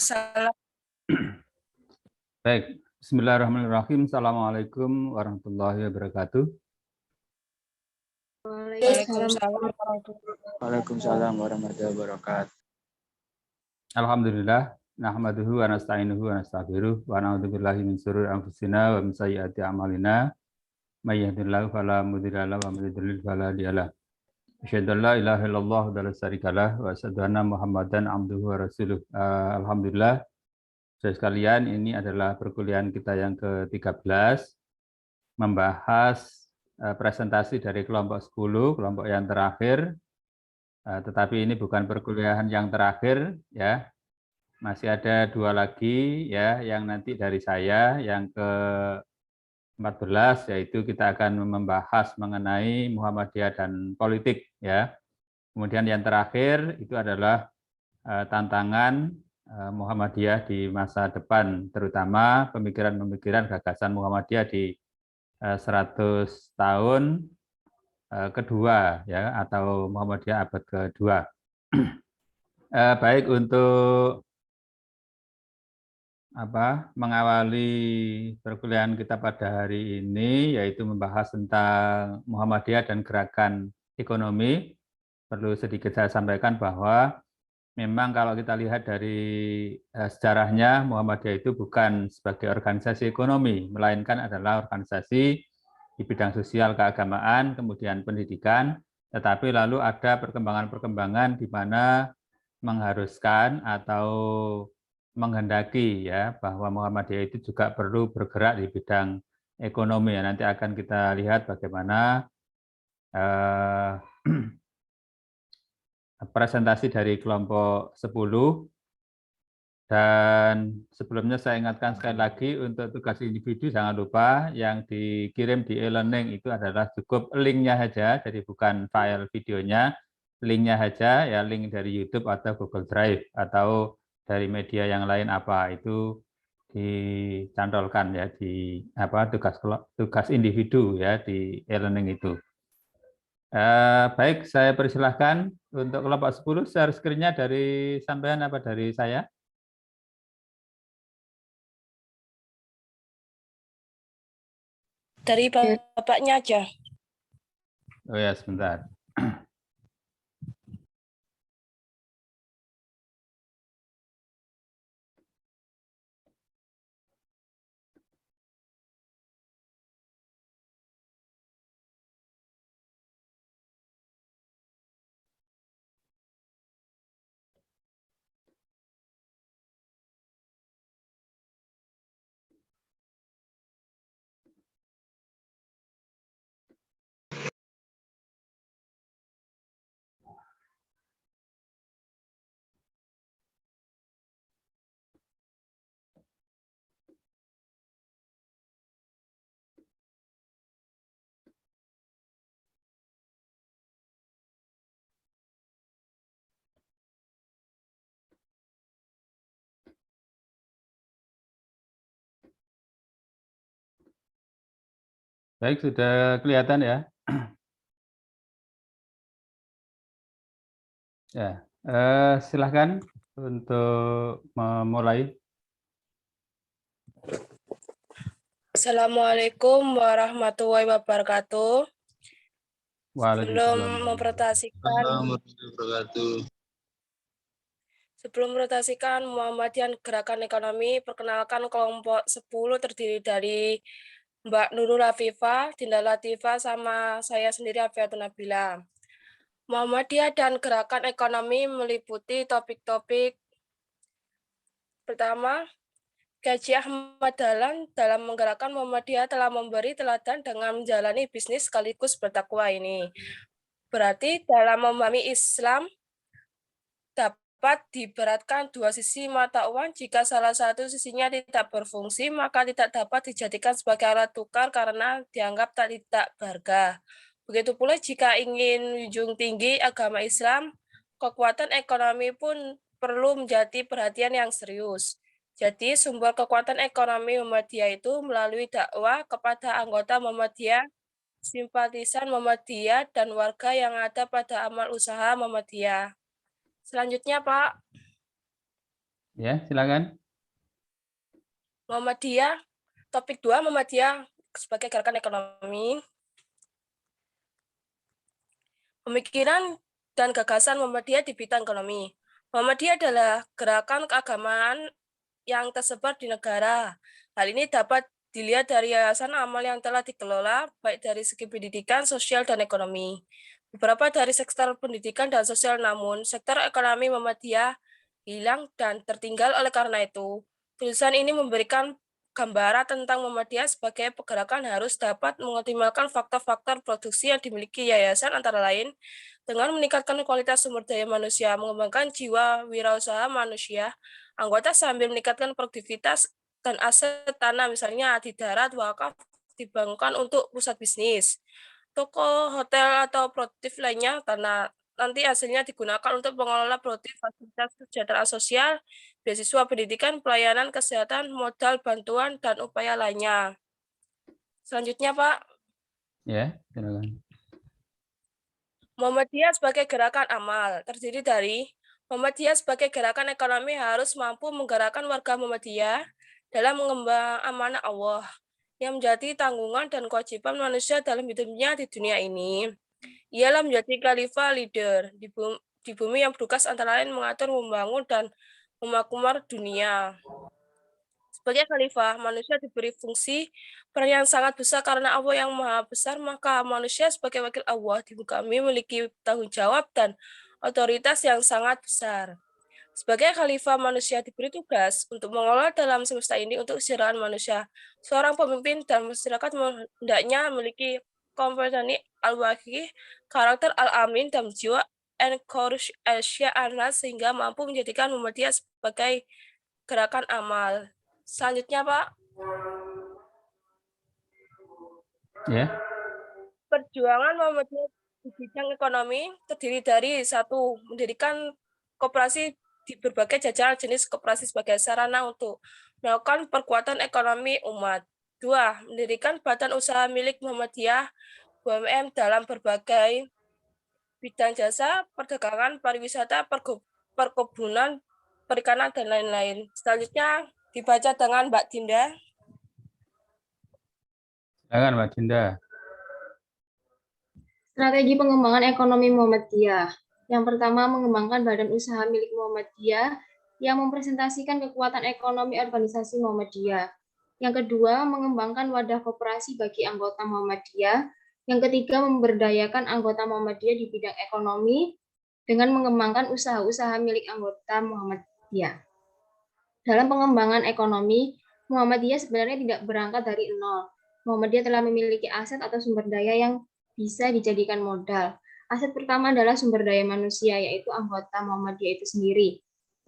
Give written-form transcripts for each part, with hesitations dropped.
Assalamualaikum. Baik, bismillahirrahmanirrahim. Assalamualaikum warahmatullahi wabarakatuh. Waalaikumsalam warahmatullahi wabarakatuh. Alhamdulillah, nahmaduhu wa nasta'inuhu wa nastaghfiruh wa na'udzubillahi min syururi anfusina wa min sayyiati a'malina. May yahdihillahu fala mudilla lahu wa may yudlil fala hadiya lahu. Asyhadu an la ilaha illallah wa la syarikalah wa asyhadu anna Muhammadan abduhu wa rasuluh. Alhamdulillah, saudara sekalian, ini adalah perkuliahan kita yang ke-13 membahas presentasi dari kelompok 10, kelompok yang terakhir. Tetapi ini bukan perkuliahan yang terakhir ya. Masih ada 2 lagi ya yang nanti dari saya yang ke-14, yaitu kita akan membahas mengenai Muhammadiyah dan politik ya. Kemudian yang terakhir itu adalah tantangan Muhammadiyah di masa depan, terutama pemikiran-pemikiran gagasan Muhammadiyah di 100 tahun kedua ya, atau Muhammadiyah abad kedua. Baik, untuk mengawali perkuliahan kita pada hari ini, yaitu membahas tentang Muhammadiyah dan gerakan ekonomi, perlu sedikit saya sampaikan bahwa memang kalau kita lihat dari sejarahnya, Muhammadiyah itu bukan sebagai organisasi ekonomi, melainkan adalah organisasi di bidang sosial, keagamaan, kemudian pendidikan, tetapi lalu ada perkembangan-perkembangan di mana mengharuskan atau menghendaki ya bahwa Muhammadiyah itu juga perlu bergerak di bidang ekonomi. Nanti akan kita lihat bagaimana presentasi dari kelompok 10. Dan sebelumnya saya ingatkan sekali lagi, untuk tugas individu jangan lupa yang dikirim di e-learning itu adalah cukup linknya saja, jadi bukan file videonya, linknya saja ya, link dari YouTube atau Google Drive atau dari media yang lain itu dicantolkan ya di tugas individu ya di e-learning itu. Baik, saya persilahkan untuk kelompok 10, share screen-nya dari sampean apa dari saya? Dari bapaknya aja. Oh ya, sebentar. Baik, sudah kelihatan ya? Ya, silahkan untuk memulai. Assalamualaikum warahmatullahi wabarakatuh. Sebelum mempresentasikan Muhammadiyah Gerakan Ekonomi, perkenalkan kelompok 10 terdiri dari Mbak Nurul Afifah, Dinda Latifah, sama saya sendiri Afiatun Nabila. Muhammadiyah dan Gerakan Ekonomi meliputi topik-topik pertama, Gaji Ahmad Dahlan dalam menggerakkan Muhammadiyah telah memberi teladan dengan menjalani bisnis sekaligus bertakwa ini. Berarti dalam memahami Islam dapat diibaratkan 2 sisi mata uang. Jika salah satu sisinya tidak berfungsi, maka tidak dapat dijadikan sebagai alat tukar karena dianggap tidak berharga. Begitu pula jika ingin menjunjung tinggi agama Islam, kekuatan ekonomi pun perlu menjadi perhatian yang serius. Jadi sumber kekuatan ekonomi Muhammadiyah itu melalui dakwah kepada anggota Muhammadiyah, simpatisan Muhammadiyah, dan warga yang ada pada amal usaha Muhammadiyah. Selanjutnya, Pak. Ya, silakan. Muhammadiyah, topik 2, Muhammadiyah sebagai gerakan ekonomi. Pemikiran dan gagasan Muhammadiyah di bidang ekonomi. Muhammadiyah adalah gerakan keagamaan yang tersebar di negara. Hal ini dapat dilihat dari yayasan amal yang telah dikelola, baik dari segi pendidikan, sosial, dan ekonomi. Beberapa dari sektor pendidikan dan sosial, namun sektor ekonomi Muhammadiyah hilang dan tertinggal. Oleh karena itu, tulisan ini memberikan gambaran tentang Muhammadiyah sebagai pergerakan harus dapat mengoptimalkan faktor-faktor produksi yang dimiliki yayasan, antara lain dengan meningkatkan kualitas sumber daya manusia, mengembangkan jiwa wirausaha manusia, anggota sambil meningkatkan produktivitas dan aset tanah, misalnya di darat, wakaf dibangunkan untuk pusat bisnis, toko, hotel, atau produktif lainnya, karena nanti hasilnya digunakan untuk mengelola produktif fasilitas kesejahteraan sosial, beasiswa pendidikan, pelayanan kesehatan, modal, bantuan, dan upaya lainnya. Selanjutnya, Pak. Ya, silakan. Muhammadiyah sebagai gerakan amal terdiri dari Muhammadiyah sebagai gerakan ekonomi harus mampu menggerakkan warga Muhammadiyah dalam mengembang amanah Allah yang menjadi tanggungan dan kewajiban manusia dalam hidupnya di dunia ini. Ialah menjadi khalifah leader di bumi yang bertugas antara lain mengatur, membangun, dan memakmur dunia. Sebagai khalifah, manusia diberi fungsi peran yang sangat besar karena Allah yang Maha Besar, maka manusia sebagai wakil Allah di muka bumi memiliki tanggung jawab dan otoritas yang sangat besar. Sebagai khalifah, manusia diberi tugas untuk mengelola dalam semesta ini untuk kesejahteraan manusia. Seorang pemimpin dan masyarakat hendaknya memiliki kompetensi al-waqi, karakter al-amin, dan jiwa encourage anas sehingga mampu menjadikan Muhammadiyah sebagai gerakan amal. Selanjutnya, Pak. Ya, Perjuangan Muhammadiyah di bidang ekonomi terdiri dari 1. Mendirikan koperasi di berbagai jajaran jenis koperasi sebagai sarana untuk melakukan perkuatan ekonomi umat. 2. Mendirikan badan usaha milik Muhammadiyah BUMN dalam berbagai bidang jasa, perdagangan, pariwisata, perkebunan, perikanan, dan lain-lain. Selanjutnya dibaca dengan Mbak Dinda. silakan Mbak Dinda. Strategi pengembangan ekonomi Muhammadiyah. Yang pertama, mengembangkan badan usaha milik Muhammadiyah yang mempresentasikan kekuatan ekonomi organisasi Muhammadiyah. Yang kedua, mengembangkan wadah koperasi bagi anggota Muhammadiyah. Yang ketiga, memberdayakan anggota Muhammadiyah di bidang ekonomi dengan mengembangkan usaha-usaha milik anggota Muhammadiyah. Dalam pengembangan ekonomi, Muhammadiyah sebenarnya tidak berangkat dari nol. Muhammadiyah telah memiliki aset atau sumber daya yang bisa dijadikan modal. Aset pertama adalah sumber daya manusia, yaitu anggota Muhammadiyah itu sendiri,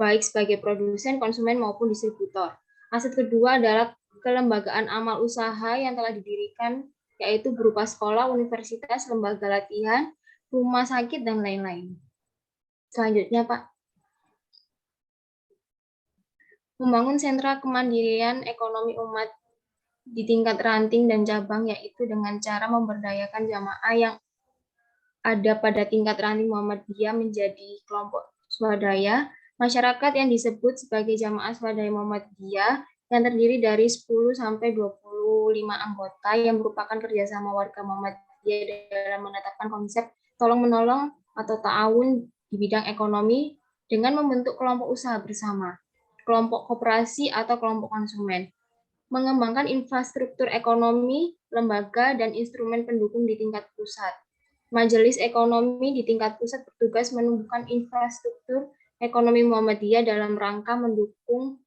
baik sebagai produsen, konsumen, maupun distributor. Aset kedua adalah kelembagaan amal usaha yang telah didirikan, yaitu berupa sekolah, universitas, lembaga latihan, rumah sakit, dan lain-lain. Selanjutnya, Pak. Membangun sentra kemandirian ekonomi umat di tingkat ranting dan cabang, yaitu dengan cara memberdayakan jamaah yang ada pada tingkat ranting Muhammadiyah menjadi kelompok swadaya, masyarakat yang disebut sebagai jamaah swadaya Muhammadiyah yang terdiri dari 10 sampai 25 anggota yang merupakan kerjasama warga Muhammadiyah dalam menetapkan konsep tolong-menolong atau ta'awun di bidang ekonomi dengan membentuk kelompok usaha bersama, kelompok koperasi atau kelompok konsumen, mengembangkan infrastruktur ekonomi, lembaga, dan instrumen pendukung di tingkat pusat. Majelis Ekonomi di tingkat pusat bertugas menumbuhkan infrastruktur ekonomi Muhammadiyah dalam rangka mendukung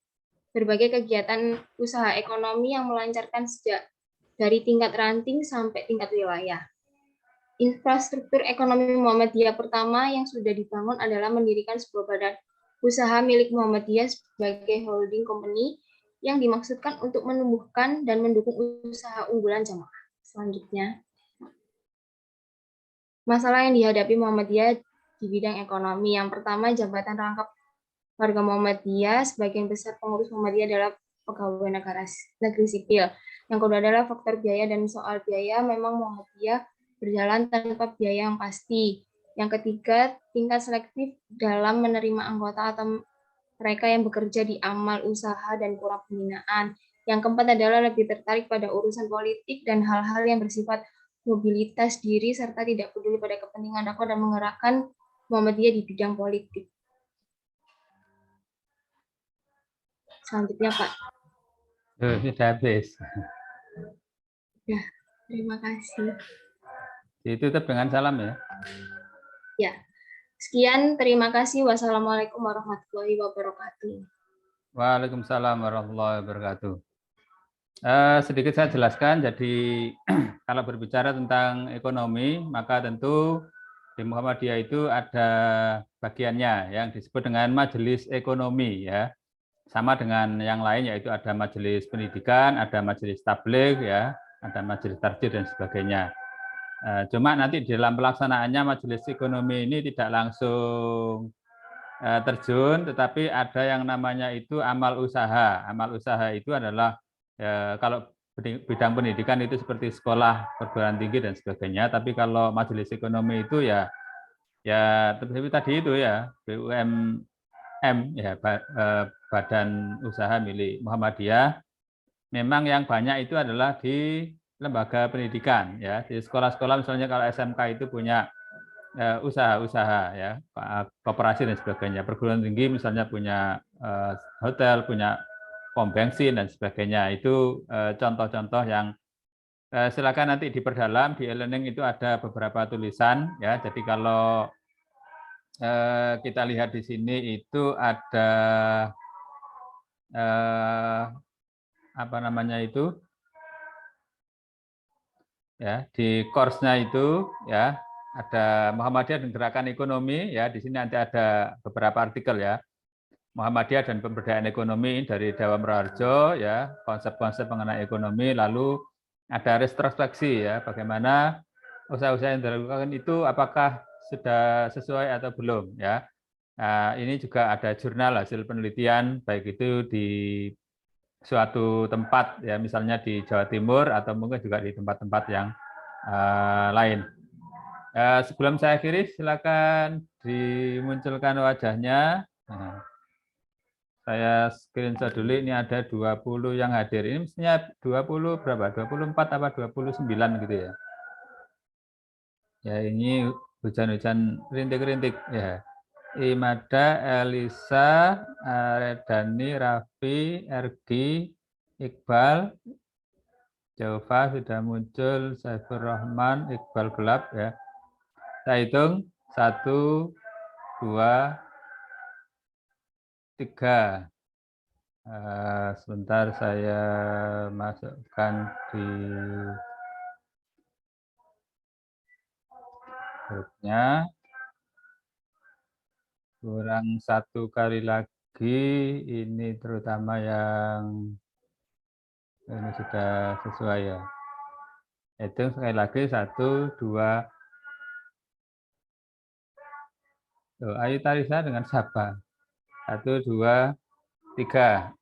berbagai kegiatan usaha ekonomi yang melancarkan sejak dari tingkat ranting sampai tingkat wilayah. Infrastruktur ekonomi Muhammadiyah pertama yang sudah dibangun adalah mendirikan sebuah badan usaha milik Muhammadiyah sebagai holding company yang dimaksudkan untuk menumbuhkan dan mendukung usaha unggulan jamaah. Selanjutnya, masalah yang dihadapi Muhammadiyah di bidang ekonomi. Yang pertama, jabatan rangkap warga Muhammadiyah. Sebagian besar pengurus Muhammadiyah adalah pegawai negeri sipil. Yang kedua adalah faktor biaya, dan soal biaya memang Muhammadiyah berjalan tanpa biaya yang pasti. Yang ketiga, tingkat selektif dalam menerima anggota atau mereka yang bekerja di amal usaha dan kurang pembinaan. Yang keempat adalah lebih tertarik pada urusan politik dan hal-hal yang bersifat mobilitas diri serta tidak peduli pada kepentingan dakwah dan menggerakkan Muhammadiyah di bidang politik. Selanjutnya, Pak. Sudah habis. Ya, terima kasih. Ditutup dengan salam ya. Ya, sekian. Terima kasih. Wassalamualaikum warahmatullahi wabarakatuh. Waalaikumsalam warahmatullahi wabarakatuh. Sedikit saya jelaskan, jadi kalau berbicara tentang ekonomi, maka tentu di Muhammadiyah itu ada bagiannya yang disebut dengan majelis ekonomi ya. Sama dengan yang lain, yaitu ada majelis pendidikan, ada majelis tabligh ya, ada majelis tarjih dan sebagainya. Cuma nanti di dalam pelaksanaannya majelis ekonomi ini tidak langsung terjun, tetapi ada yang namanya itu amal usaha. Amal usaha itu adalah kalau bidang pendidikan itu seperti sekolah, perguruan tinggi dan sebagainya. Tapi kalau majelis ekonomi itu ya seperti tadi itu ya BUMM ya badan usaha milik Muhammadiyah. Memang yang banyak itu adalah di lembaga pendidikan ya. Di sekolah-sekolah misalnya kalau SMK itu punya usaha-usaha ya, koperasi dan sebagainya. Perguruan tinggi misalnya punya hotel, punya pom bensin dan sebagainya. Itu contoh-contoh yang silakan nanti diperdalam di e-learning itu ada beberapa tulisan ya. Jadi kalau kita lihat di sini itu ada apa namanya itu ya, di course-nya itu ya ada Muhammadiyah dan Gerakan Ekonomi ya. Di sini nanti ada beberapa artikel ya. Muhammadiyah dan Pemberdayaan Ekonomi dari Dewa Raharjo ya, konsep-konsep mengenai ekonomi, lalu ada retrospeksi ya, bagaimana usaha-usaha yang dilakukan itu apakah sudah sesuai atau belum ya. Nah, ini juga ada jurnal hasil penelitian baik itu di suatu tempat ya, misalnya di Jawa Timur atau mungkin juga di tempat-tempat yang lain. Sebelum saya akhiri, silakan dimunculkan wajahnya. Nah, saya screenshot dulu, ini ada 20 yang hadir. Ini mestinya 20 berapa? 24 apa 29 gitu ya. Ya, ini hujan-hujan rintik-rintik ya. Imada, Elisa, Redani, Raffi, Ergi, Iqbal, Jaufa sudah muncul, Saifur Rahman, Iqbal Gelap ya. Saya hitung 1, 2, 3. Sebentar saya masukkan di grupnya. Kurang 1 kali lagi, ini terutama yang ini sudah sesuai ya. Hitung sekali lagi 1, 2. Ayu Tarisa dengan siapa? 1, 2, 3.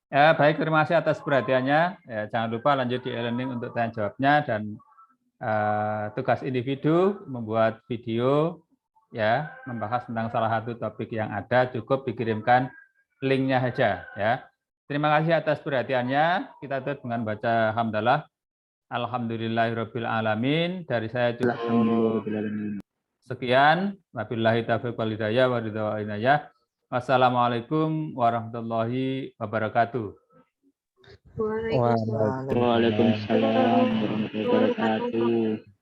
Ya, baik, terima kasih atas perhatiannya. Ya, jangan lupa lanjut di e-learning untuk tanya jawabnya dan tugas individu membuat video ya, membahas tentang salah satu topik yang ada, cukup dikirimkan linknya saja ya. Terima kasih atas perhatiannya. Kita tutup dengan baca hamdalah. Alhamdulillahirabbil alamin. Dari saya cukup sekian. Wabillahi taufiq wal hidayah wa ridha wa inayah. Wassalamualaikum warahmatullahi wabarakatuh. Waalaikumsalam Waalaikumsalam warahmatullahi wabarakatuh.